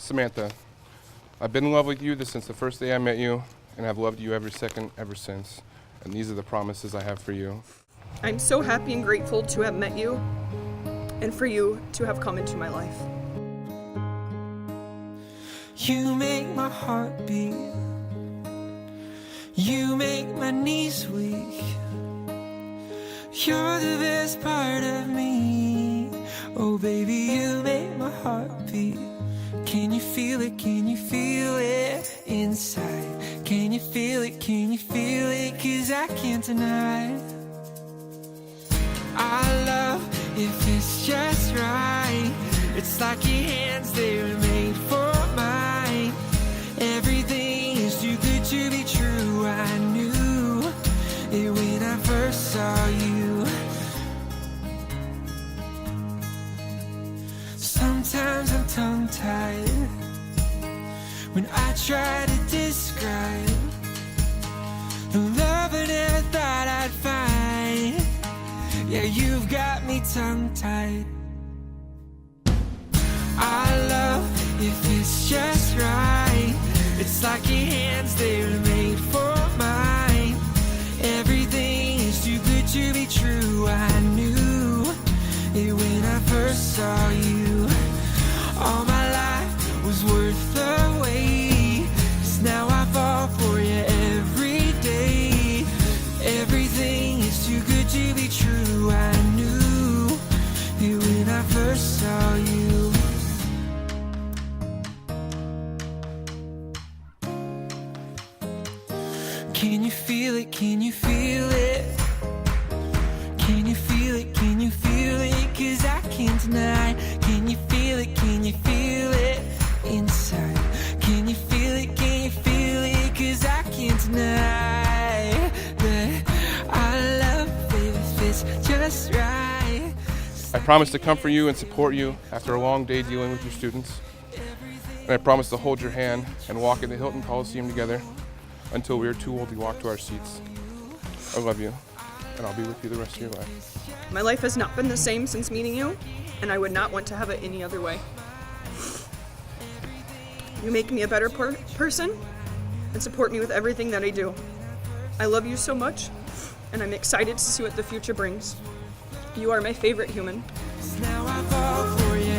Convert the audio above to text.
Samantha, I've been in love with you since the first day I met you, and I've loved you every second ever since. And these are the promises I have for you. I'm so happy and grateful to have met you and for you to have come into my life. You make my heart beat. You make my knees weak. You're the best part of me. Oh baby, you make my heart beat. Can you feel it? Can you feel it inside? Can you feel it? Can you feel it? 'Cause I can't deny our love if it's just right. It's like your hands, they were made for mine. Everything is too good to be true. I knew it when I first saw you. Sometimes I'm tongue-tied when I try to describe the love I never thought I'd find. Yeah, you've got me tongue-tied. I love if it's just right. It's like your hands, they were made for mine. Everything is too good to be true. I knew it when I first saw you. All my life was worth the wait. 'Cause now I fall for you every day. Everything is too good to be true. I knew it when I first saw you. Can you feel it? Can you feel it? Can you feel it? Can you feel it? 'Cause I can't deny. Can you feel it? Can you feel it inside? Can you feel it? Can you feel it? 'Cause I can't deny that our love, baby, fits just right. I promise to comfort you and support you after a long day dealing with your students. And I promise to hold your hand and walk in the Hilton Coliseum together until we are too old to walk to our seats. I love you, and I'll be with you the rest of your life. My life has not been the same since meeting you, and I would not want to have it any other way. You make me a better person and support me with everything that I do. I love you so much, and I'm excited to see what the future brings. You are my favorite human. Now I fall for you